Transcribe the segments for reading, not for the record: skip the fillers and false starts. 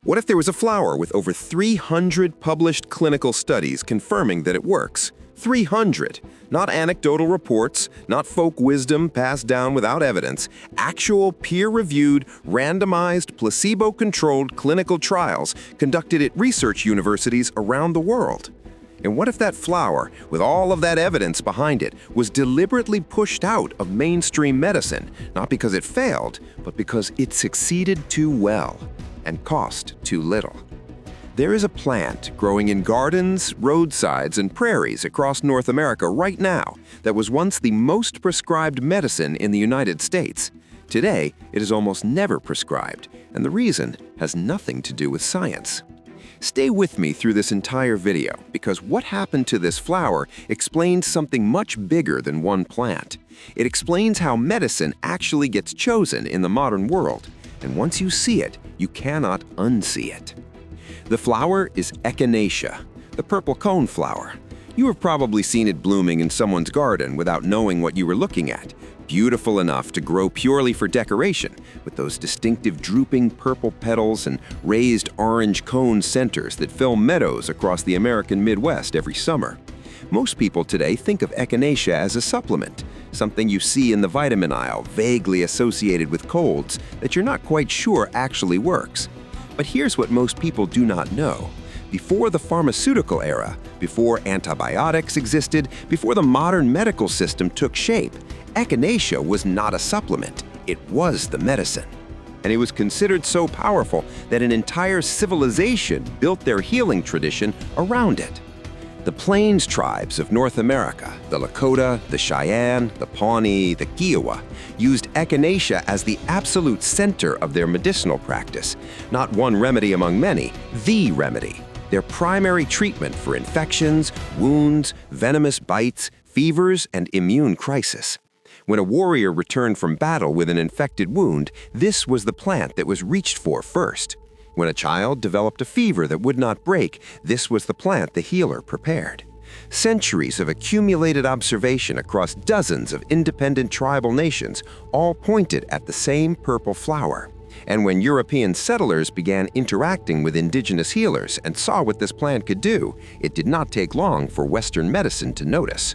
What if there was a flower with over 300 published clinical studies confirming that it works? 300! Not anecdotal reports, not folk wisdom passed down without evidence, actual peer-reviewed, randomized, placebo-controlled clinical trials conducted at research universities around the world. And what if that flower, with all of that evidence behind it, was deliberately pushed out of mainstream medicine, not because it failed, but because it succeeded too well and cost too little? There is a plant growing in gardens, roadsides, and prairies across North America right now that was once the most prescribed medicine in the United States. Today, it is almost never prescribed, and the reason has nothing to do with science. Stay with me through this entire video, because what happened to this flower explains something much bigger than one plant. It explains how medicine actually gets chosen in the modern world, and once you see it, you cannot unsee it. The flower is Echinacea, the purple cone flower. You have probably seen it blooming in someone's garden without knowing what you were looking at. Beautiful enough to grow purely for decoration, with those distinctive drooping purple petals and raised orange cone centers that fill meadows across the American Midwest every summer. Most people today think of Echinacea as a supplement, something you see in the vitamin aisle, vaguely associated with colds that you're not quite sure actually works. But here's what most people do not know. Before the pharmaceutical era, before antibiotics existed, before the modern medical system took shape, Echinacea was not a supplement, it was the medicine. And it was considered so powerful that an entire civilization built their healing tradition around it. The Plains tribes of North America, the Lakota, the Cheyenne, the Pawnee, the Kiowa, used Echinacea as the absolute center of their medicinal practice. Not one remedy among many, the remedy. Their primary treatment for infections, wounds, venomous bites, fevers, and immune crisis. When a warrior returned from battle with an infected wound, this was the plant that was reached for first. When a child developed a fever that would not break, this was the plant the healer prepared. Centuries of accumulated observation across dozens of independent tribal nations all pointed at the same purple flower. And when European settlers began interacting with indigenous healers and saw what this plant could do, it did not take long for Western medicine to notice.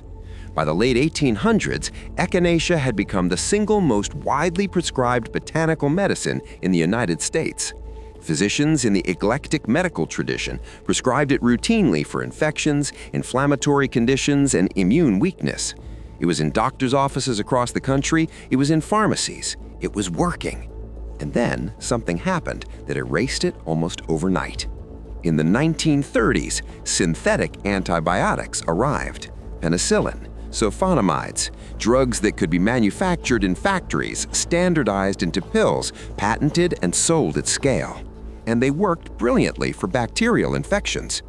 By the late 1800s, Echinacea had become the single most widely prescribed botanical medicine in the United States. Physicians in the eclectic medical tradition prescribed it routinely for infections, inflammatory conditions, and immune weakness. It was in doctors' offices across the country, it was in pharmacies. It was working. And then something happened that erased it almost overnight. In the 1930s, synthetic antibiotics arrived. Penicillin, sulfonamides, drugs that could be manufactured in factories, standardized into pills, patented and sold at scale. And they worked brilliantly for bacterial infections.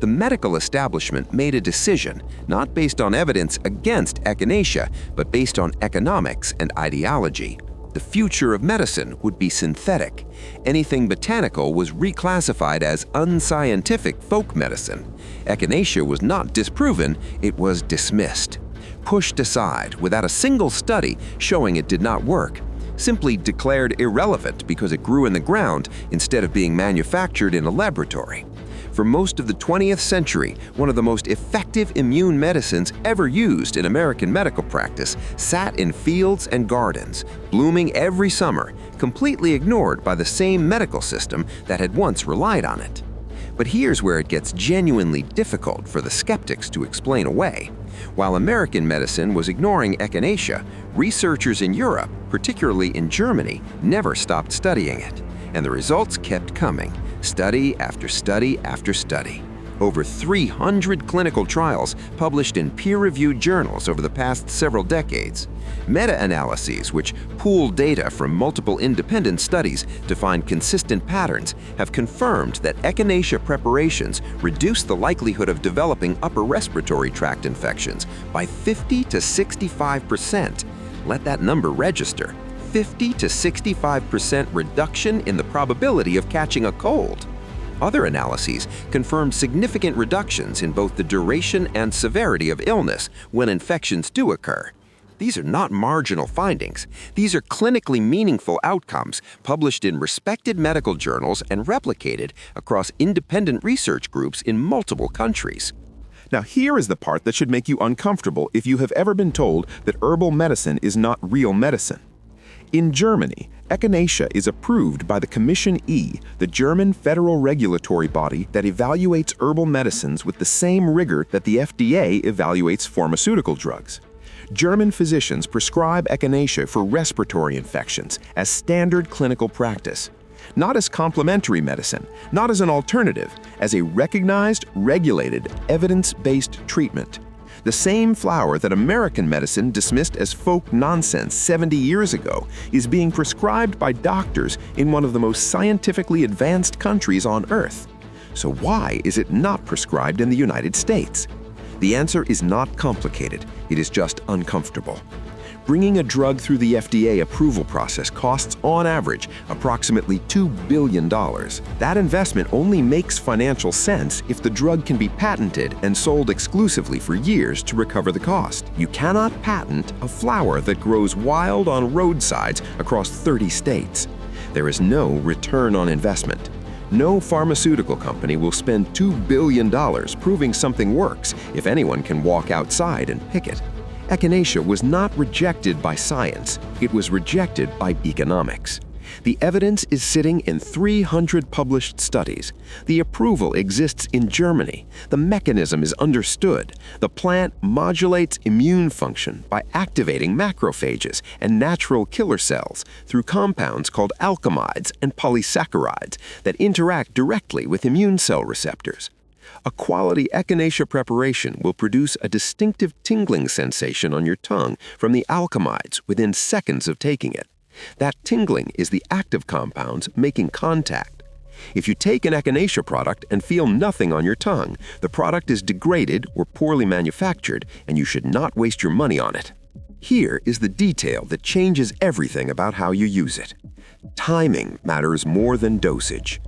The medical establishment made a decision, not based on evidence against Echinacea, but based on economics and ideology. The future of medicine would be synthetic. Anything botanical was reclassified as unscientific folk medicine. Echinacea was not disproven, it was dismissed. Pushed aside without a single study showing it did not work. Simply declared irrelevant because it grew in the ground instead of being manufactured in a laboratory. For most of the 20th century, one of the most effective immune medicines ever used in American medical practice sat in fields and gardens, blooming every summer, completely ignored by the same medical system that had once relied on it. But here's where it gets genuinely difficult for the skeptics to explain away. While American medicine was ignoring Echinacea, researchers in Europe, particularly in Germany, never stopped studying it. And the results kept coming, study after study after study. Over 300 clinical trials published in peer-reviewed journals over the past several decades. Meta-analyses, which pool data from multiple independent studies to find consistent patterns, have confirmed that Echinacea preparations reduce the likelihood of developing upper respiratory tract infections by 50 to 65%. Let that number register. 50 to 65% reduction in the probability of catching a cold. Other analyses confirmed significant reductions in both the duration and severity of illness when infections do occur. These are not marginal findings. These are clinically meaningful outcomes published in respected medical journals and replicated across independent research groups in multiple countries. Now, here is the part that should make you uncomfortable if you have ever been told that herbal medicine is not real medicine. In Germany, echinacea is approved by the Commission E, the German federal regulatory body that evaluates herbal medicines with the same rigor that the FDA evaluates pharmaceutical drugs. German physicians prescribe echinacea for respiratory infections as standard clinical practice, not as complementary medicine, not as an alternative, as a recognized, regulated, evidence-based treatment. The same flower that American medicine dismissed as folk nonsense 70 years ago is being prescribed by doctors in one of the most scientifically advanced countries on Earth. So why is it not prescribed in the United States? The answer is not complicated, it is just uncomfortable. Bringing a drug through the FDA approval process costs, on average, approximately $2 billion. That investment only makes financial sense if the drug can be patented and sold exclusively for years to recover the cost. You cannot patent a flower that grows wild on roadsides across 30 states. There is no return on investment. No pharmaceutical company will spend $2 billion proving something works if anyone can walk outside and pick it. Echinacea was not rejected by science, it was rejected by economics. The evidence is sitting in 300 published studies. The approval exists in Germany. The mechanism is understood. The plant modulates immune function by activating macrophages and natural killer cells through compounds called alkamides and polysaccharides that interact directly with immune cell receptors. A quality echinacea preparation will produce a distinctive tingling sensation on your tongue from the alkamides within seconds of taking it. That tingling is the active compounds making contact. If you take an echinacea product and feel nothing on your tongue, the product is degraded or poorly manufactured, and you should not waste your money on it. Here is the detail that changes everything about how you use it. Timing matters more than dosage.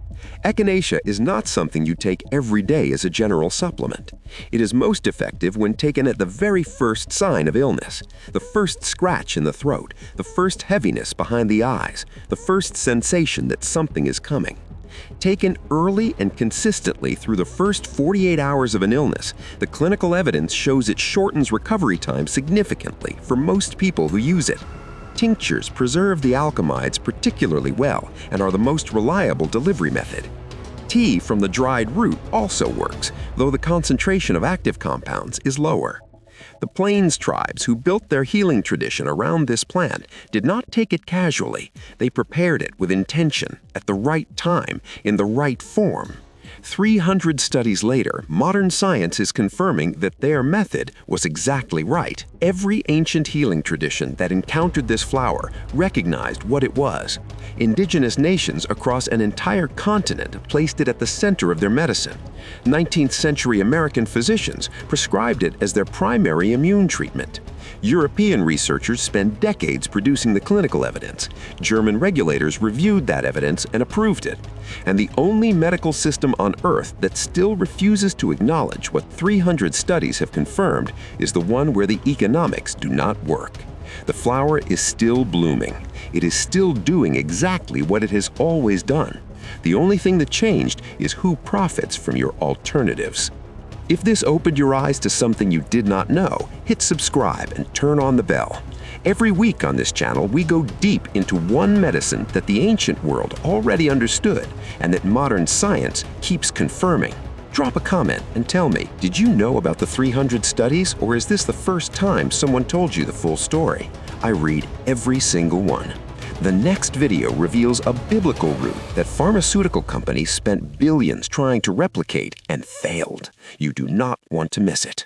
Echinacea is not something you take every day as a general supplement. It is most effective when taken at the very first sign of illness, the first scratch in the throat, the first heaviness behind the eyes, the first sensation that something is coming. Taken early and consistently through the first 48 hours of an illness, the clinical evidence shows it shortens recovery time significantly for most people who use it. Tinctures preserve the alkamides particularly well and are the most reliable delivery method. Tea from the dried root also works, though the concentration of active compounds is lower. The Plains tribes who built their healing tradition around this plant did not take it casually. They prepared it with intention, at the right time, in the right form. 300 studies later, modern science is confirming that their method was exactly right. Every ancient healing tradition that encountered this flower recognized what it was. Indigenous nations across an entire continent placed it at the center of their medicine. 19th century American physicians prescribed it as their primary immune treatment. European researchers spent decades producing the clinical evidence. German regulators reviewed that evidence and approved it. And the only medical system on Earth that still refuses to acknowledge what 300 studies have confirmed is the one where the economics do not work. The flower is still blooming. It is still doing exactly what it has always done. The only thing that changed is who profits from your alternatives. If this opened your eyes to something you did not know, hit subscribe and turn on the bell. Every week on this channel, we go deep into one medicine that the ancient world already understood and that modern science keeps confirming. Drop a comment and tell me, did you know about the 300 studies, or is this the first time someone told you the full story? I read every single one. The next video reveals a biblical root that pharmaceutical companies spent billions trying to replicate and failed. You do not want to miss it.